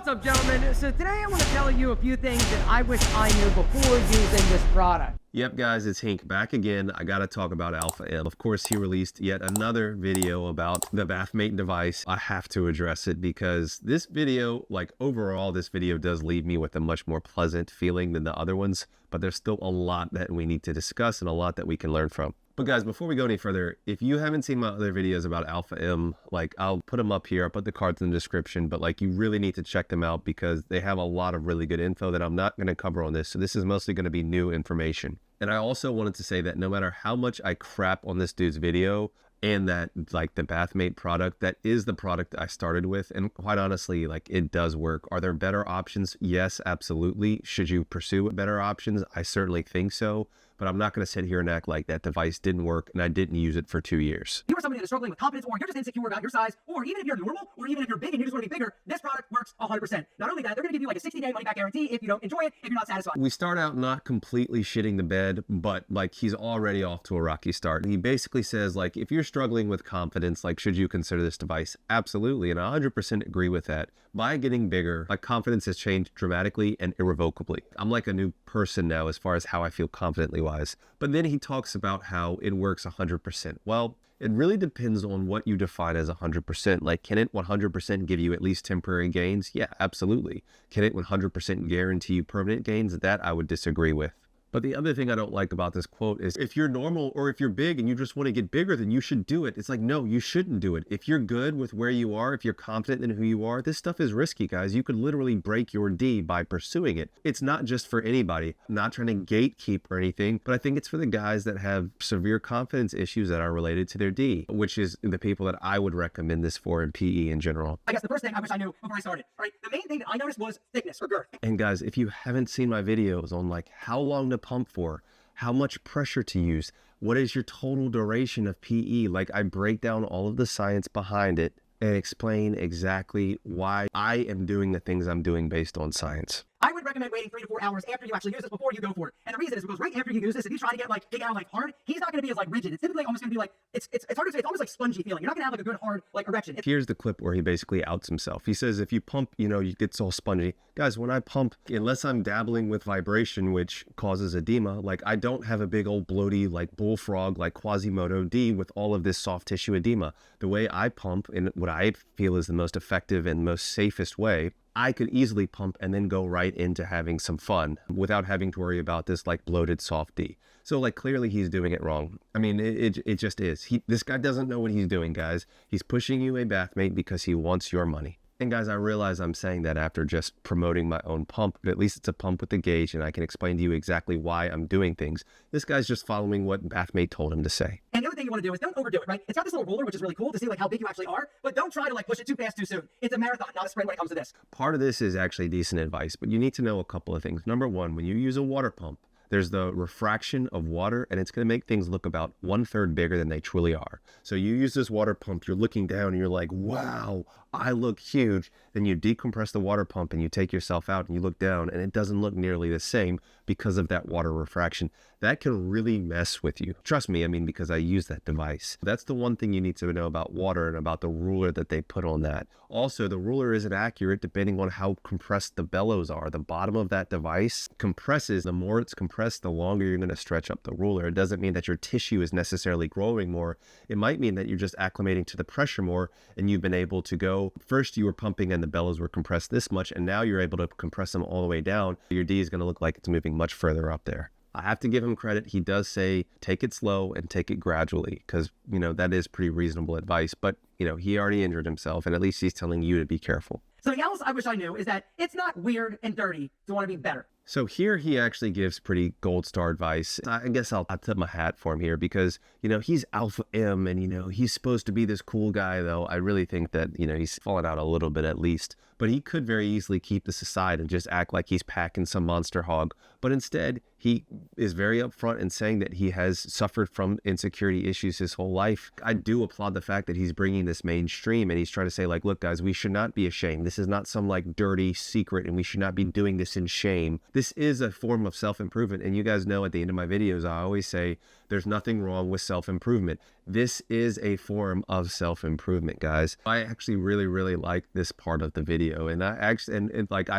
What's up, gentlemen? So today I want to tell you a few things that I wish I knew before using this product. Yep, guys, it's Hink back again. I gotta talk about Alpha M. Of course, he released yet another video about the bathmate device. I have to address it because this video, like overall, this video does leave me with a much more pleasant feeling than the other ones, but there's still a lot that we need to discuss and a lot that we can learn from. But guys, before we go any further, if you haven't seen my other videos about Alpha M, like I'll put them up here, I'll put the cards in the description, but like you really need to check them out because they have a lot of really good info that I'm not going to cover on this. So this is mostly going to be new information. And I also wanted to say that no matter how much I crap on this dude's video and that like the bathmate product, that is the product I started with. And quite honestly, like it does work. Are there better options? Yes, absolutely. Should you pursue better options? I certainly think so. But I'm not going to sit here and act like that device didn't work and I didn't use it for 2 years. If you are somebody that's struggling with confidence, or you're just insecure about your size, or even if you're normal, or even if you're big and you just want to be bigger, this product works 100%. Not only that, they're going to give you like a 60-day money-back guarantee if you don't enjoy it, if you're not satisfied. We start out not completely shitting the bed, but like he's already off to a rocky start. He basically says like, if you're struggling with confidence, like should you consider this device? Absolutely, and I 100% agree with that. By getting bigger, my confidence has changed dramatically and irrevocably. I'm like a new person now as far as how I feel confidently wise. But then he talks about how it works 100%. Well, it really depends on what you define as 100%. Like, can it 100% give you at least temporary gains? Yeah, absolutely. Can it 100% guarantee you permanent gains? That I would disagree with. But the other thing I don't like about this quote is if you're normal or if you're big and you just want to get bigger, then you should do it. It's like, no, you shouldn't do it. If you're good with where you are, if you're confident in who you are, this stuff is risky, guys. You could literally break your D by pursuing it. It's not just for anybody. I'm not trying to gatekeep or anything, but I think it's for the guys that have severe confidence issues that are related to their D, which is the people that I would recommend this for in PE in general. I guess the first thing I wish I knew before I started, all right, the main thing that I noticed was thickness or girth. And guys, if you haven't seen my videos on like how long to pump for, how much pressure to use, what is your total duration of PE, like I break down all of the science behind it and explain exactly why I am doing the things I'm doing based on science. I would recommend waiting 3 to 4 hours after you actually use this before you go for it. And the reason is because right after you use this, if you try to get like dig out like hard, he's not going to be as like rigid. It's typically almost going to be like, it's hard to say, it's almost like spongy feeling. You're not going to have like a good hard like erection. Here's the clip where he basically outs himself. He says, if you pump, you know, it's all spongy. Guys, when I pump, unless I'm dabbling with vibration, which causes edema, like I don't have a big old bloaty, like bullfrog, like Quasimodo D with all of this soft tissue edema. The way I pump in what I feel is the most effective and most safest way, I could easily pump and then go right into having some fun without having to worry about this like bloated soft D. So like clearly he's doing it wrong. I mean, it just is. This guy doesn't know what he's doing, guys. He's pushing you a bathmate because he wants your money. And guys, I realize I'm saying that after just promoting my own pump, but at least it's a pump with a gauge and I can explain to you exactly why I'm doing things. This guy's just following what bathmate told him to say. And the other thing you want to do is don't overdo it, right? It's got this little roller, which is really cool to see like how big you actually are, but don't try to like push it too fast too soon. It's a marathon, not a sprint when it comes to this. Part of this is actually decent advice, but you need to know a couple of things. Number one, when you use a water pump, there's the refraction of water and it's going to make things look about 1/3 bigger than they truly are. So you use this water pump, you're looking down and you're like, wow, I look huge. Then you decompress the water pump and you take yourself out and you look down and it doesn't look nearly the same because of that water refraction. That can really mess with you. Trust me, I mean, because I use that device. That's the one thing you need to know about water and about the ruler that they put on that. Also, the ruler isn't accurate depending on how compressed the bellows are. The bottom of that device compresses. The more it's compressed, the longer you're going to stretch up the ruler. It doesn't mean that your tissue is necessarily growing more. It might mean that you're just acclimating to the pressure more and you've been able to go, first you were pumping and the bellows were compressed this much and now you're able to compress them all the way down. Your D is going to look like it's moving much further up there. I have to give him credit. He does say take it slow and take it gradually because, you know, that is pretty reasonable advice. But, you know, he already injured himself and at least he's telling you to be careful. Something else I wish I knew is that it's not weird and dirty to want to be better. So here he actually gives pretty gold star advice. I guess I'll tip my hat for him here because, you know, he's Alpha M and, you know, he's supposed to be this cool guy, though. I really think that, you know, he's fallen out a little bit at least. But he could very easily keep this aside and just act like he's packing some monster hog. But instead, He is very upfront in saying that he has suffered from insecurity issues his whole life. I do applaud the fact that he's bringing this mainstream and he's trying to say like, look guys, we should not be ashamed. This is not some like dirty secret and we should not be doing this in shame. This is a form of self-improvement. And you guys know at the end of my videos, I always say there's nothing wrong with self-improvement. This is a form of self-improvement, guys. I actually really like this part of the video, and I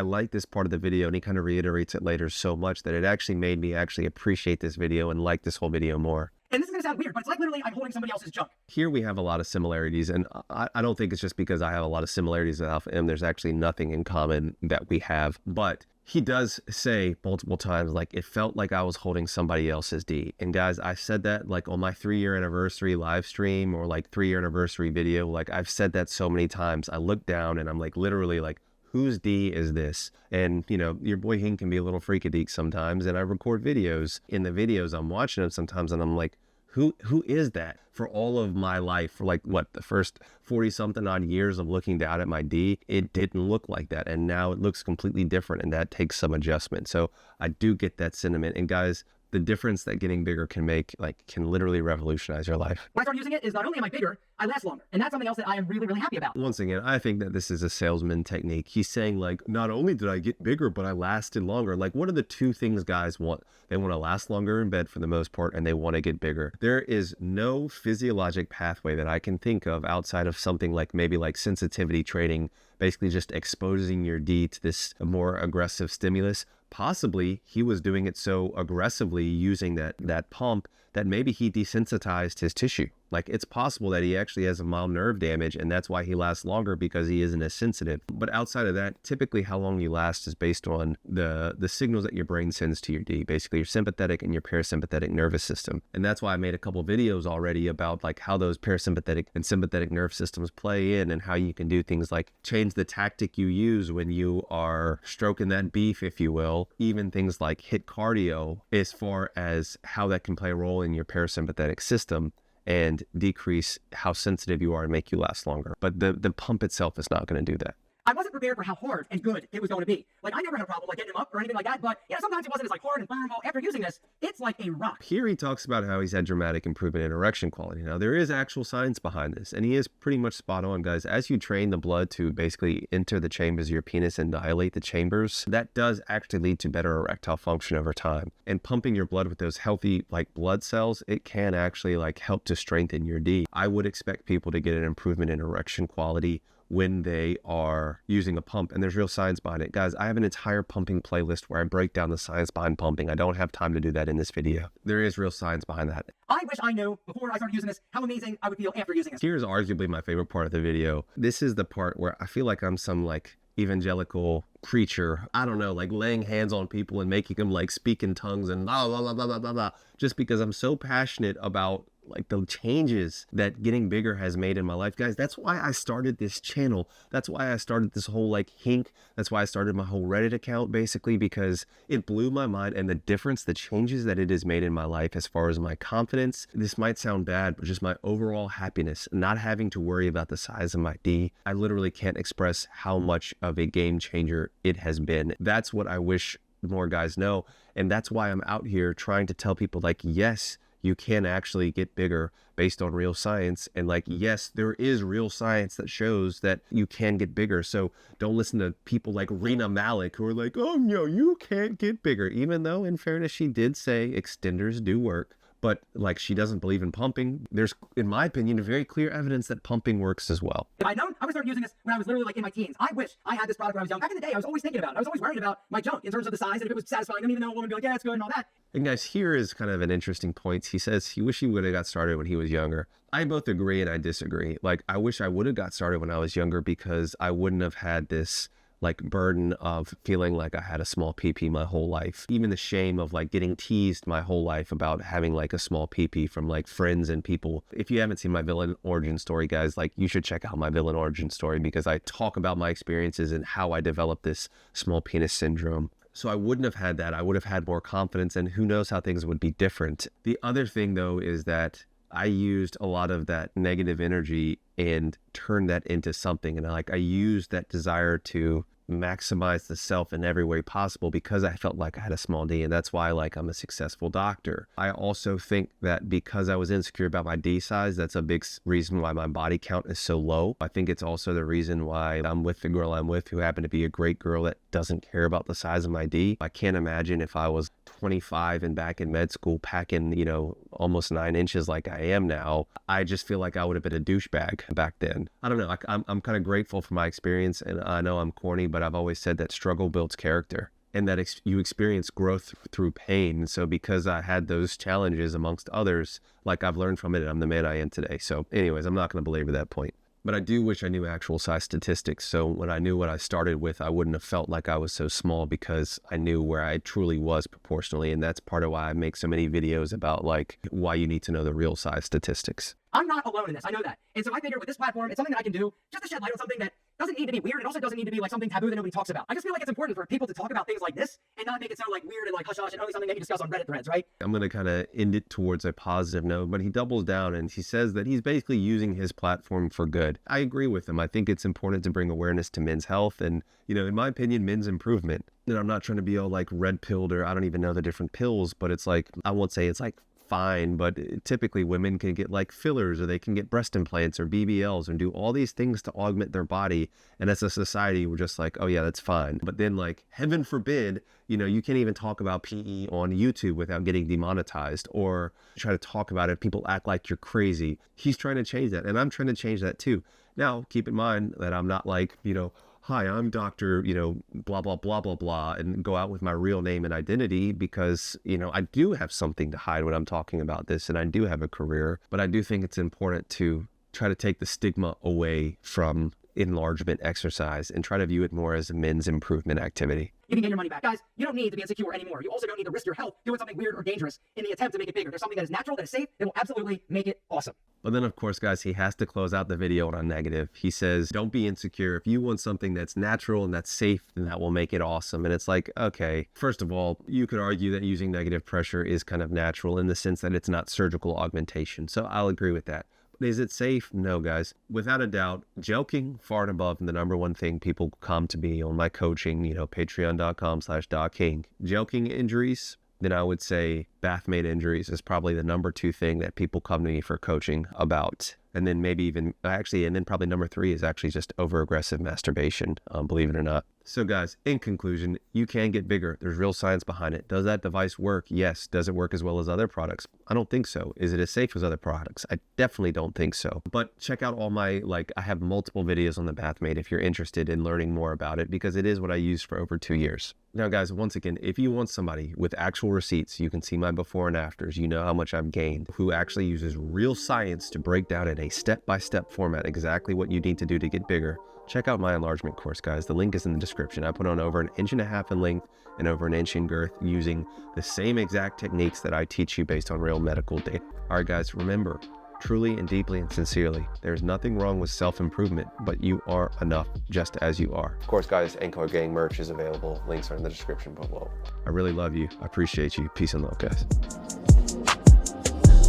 like this part of the video, and he kind of reiterates it later so much that it actually made me actually appreciate this video and like this whole video more. And this is gonna sound weird, but it's like literally I'm holding somebody else's junk. Here we have a lot of similarities, and I don't think it's just because I have a lot of similarities with Alpha M. There's actually nothing in common that we have, but he does say multiple times, like, it felt like I was holding somebody else's D. And guys, I said that like on my 3-year anniversary live stream or like 3-year anniversary video. Like I've said that so many times. I look down and I'm like, literally like, whose D is this? And you know, your boy Hink can be a little freakadeek sometimes. And I record videos. In the videos, I'm watching them sometimes and I'm like, who is that? For all of my life, for like what, the first 40 something odd years of looking down at my D, it didn't look like that. And now it looks completely different, and that takes some adjustment. So I do get that sentiment. And guys, the difference that getting bigger can make, like, can literally revolutionize your life. When I started using it is not only am I bigger, I last longer. And that's something else that I am really happy about. Once again, I think that this is a salesman technique. He's saying like, not only did I get bigger, but I lasted longer. Like, what are the two things guys want? They want to last longer in bed for the most part, and they want to get bigger. There is no physiologic pathway that I can think of outside of something like maybe like sensitivity training, basically just exposing your D to this more aggressive stimulus. Possibly he was doing it so aggressively using that pump that maybe he desensitized his tissue. Like, it's possible that he actually has a mild nerve damage, and that's why he lasts longer, because he isn't as sensitive. But outside of that, typically how long you last is based on the signals that your brain sends to your D, basically your sympathetic and your parasympathetic nervous system. And that's why I made a couple videos already about like how those parasympathetic and sympathetic nerve systems play in, and how you can do things like change the tactic you use when you are stroking that beef, if you will. Even things like hit cardio, as far as how that can play a role in your parasympathetic system and decrease how sensitive you are and make you last longer. But the pump itself is not going to do that. I wasn't prepared for how hard and good it was going to be. Like, I never had a problem like getting him up or anything like that, but you know, sometimes it wasn't as like hard and firm. Well, after using this, it's like a rock. Here he talks about how he's had dramatic improvement in erection quality. Now, there is actual science behind this, and he is pretty much spot on, guys. As you train the blood to basically enter the chambers of your penis and dilate the chambers, that does actually lead to better erectile function over time. And pumping your blood with those healthy like blood cells, it can actually like help to strengthen your D. I would expect people to get an improvement in erection quality when they are using a pump, and there's real science behind it. Guys, I have an entire pumping playlist where I break down the science behind pumping. I don't have time to do that in this video. There is real science behind that. I wish I knew before I started using this how amazing I would feel after using this. Here's arguably my favorite part of the video. This is the part where I feel like I'm some like evangelical preacher, I don't know, like laying hands on people and making them like speak in tongues and blah blah blah blah blah blah blah, just because I'm so passionate about like the changes that getting bigger has made in my life. Guys, that's why I started this channel. That's why I started this whole like Hink. That's why I started my whole Reddit account, basically, because it blew my mind, and the difference, the changes that it has made in my life as far as my confidence. This might sound bad, but just my overall happiness, not having to worry about the size of my D. I literally can't express how much of a game changer it has been. That's what I wish more guys know. And that's why I'm out here trying to tell people like, yes, you can actually get bigger based on real science. And like, yes, there is real science that shows that you can get bigger. So don't listen to people like Rena Malik who are like, oh no, you can't get bigger. Even though in fairness, she did say extenders do work. But like, she doesn't believe in pumping. There's, in my opinion, very clear evidence that pumping works as well. If I'd known, I would start using this when I was literally like in my teens. I wish I had this product when I was young. Back in the day, I was always thinking about it. I was always worried about my junk in terms of the size and if it was satisfying them, even though a woman would be like, yeah, it's good and all that. And guys, here is kind of an interesting point. He says he wish he would have got started when he was younger. I both agree and I disagree. Like, I wish I would have got started when I was younger, because I wouldn't have had this like burden of feeling like I had a small PP my whole life. Even the shame of like getting teased my whole life about having like a small PP from like friends and people. If you haven't seen my villain origin story, guys, like you should check out my villain origin story, because I talk about my experiences and how I developed this small penis syndrome. So I wouldn't have had that. I would have had more confidence, and who knows how things would be different. The other thing though is that I used a lot of that negative energy and turned that into something. And I used that desire to maximize the self in every way possible because I felt like I had a small D, and that's why like I'm a successful doctor. I also think that because I was insecure about my D size, that's a big reason why my body count is so low. I think it's also the reason why I'm with the girl I'm with, who happened to be a great girl that doesn't care about the size of my D. I can't imagine if I was 25 and back in med school packing, you know, almost 9 inches like I am now. I just feel like I would have been a douchebag back then. I don't know. I'm kind of grateful for my experience, and I know I'm corny, but I've always said that struggle builds character, and that you experience growth through pain. So because I had those challenges amongst others, like I've learned from it, and I'm the man I am today. So anyways, I'm not going to belabor that point. But I do wish I knew actual size statistics. So when I knew what I started with, I wouldn't have felt like I was so small, because I knew where I truly was proportionally. And that's part of why I make so many videos about like why you need to know the real size statistics. I'm not alone in this. I know that. And so I figured with this platform, it's something that I can do just to shed light on something that doesn't need to be weird. It also doesn't need to be like something taboo that nobody talks about. I just feel like it's important for people to talk about things like this and not make it sound like weird and like hush hush and only something that you discuss on Reddit threads, right? I'm going to kind of end it towards a positive note, but he doubles down and he says that he's basically using his platform for good. I agree with him. I think it's important to bring awareness to men's health and, you know, in my opinion, men's improvement. And I'm not trying to be all like red pilled, or I don't even know the different pills, but it's like, I won't say it's like fine, but typically women can get like fillers, or they can get breast implants or BBLs and do all these things to augment their body. And as a society, we're just like, oh yeah, that's fine. But then like, heaven forbid, you know, you can't even talk about PE on YouTube without getting demonetized, or try to talk about it. People act like you're crazy. He's trying to change that, and I'm trying to change that too. Now, keep in mind that I'm not like, you know, hi, I'm Dr., you know, blah, blah, blah, blah, blah, and go out with my real name and identity, because, you know, I do have something to hide when I'm talking about this, and I do have a career, but I do think it's important to try to take the stigma away from enlargement exercise and try to view it more as a men's improvement activity. You can get your money back. Guys, you don't need to be insecure anymore. You also don't need to risk your health doing something weird or dangerous in the attempt to make it bigger. There's something that is natural, that is safe, that will absolutely make it awesome. But then, of course, guys, he has to close out the video on a negative. He says, don't be insecure. If you want something that's natural and that's safe, then that will make it awesome. And it's like, okay, first of all, you could argue that using negative pressure is kind of natural in the sense that it's not surgical augmentation. So I'll agree with that. But is it safe? No, guys. Without a doubt, joking far and above the number one thing people come to me on my coaching, you know, patreon.com/DocHink. Joking injuries, then I would say bathmate injuries is probably the number 2 thing that people come to me for coaching about. And then maybe even, actually, and then probably number 3 is actually just over-aggressive masturbation, believe it or not. So guys, in conclusion, you can get bigger. There's real science behind it. Does that device work? Yes. Does it work as well as other products? I don't think so. Is it as safe as other products? I definitely don't think so. But check out all my, I have multiple videos on the bathmate if you're interested in learning more about it, because it is what I used for over 2 years. Now guys, once again, if you want somebody with actual receipts, you can see my before and afters, you know how much I've gained, who actually uses real science to break down in a step-by-step format exactly what you need to do to get bigger, check out my enlargement course, guys. The link is in the description. I put on over 1.5 inches in length and over 1 inch in girth using the same exact techniques that I teach you based on real medical data. All right, guys, remember, truly and deeply and sincerely, there's nothing wrong with self-improvement, but you are enough just as you are. Of course, guys, Encore Gang merch is available. Links are in the description below. I really love you. I appreciate you. Peace and love, guys.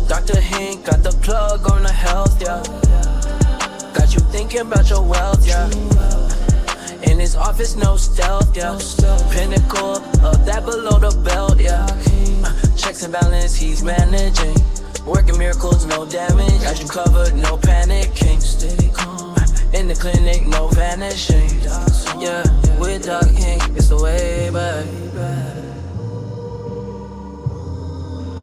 Dr. Hink got the plug on the health, yeah. Got you thinking about your wealth, yeah. In his office, no stealth, yeah. Pinnacle of that below the belt, yeah. Checks and balance, he's managing. Working miracles, no damage. Got you covered, no panicking. Steady calm. In the clinic, no vanishing. Yeah, with Doc Hink, it's the way back.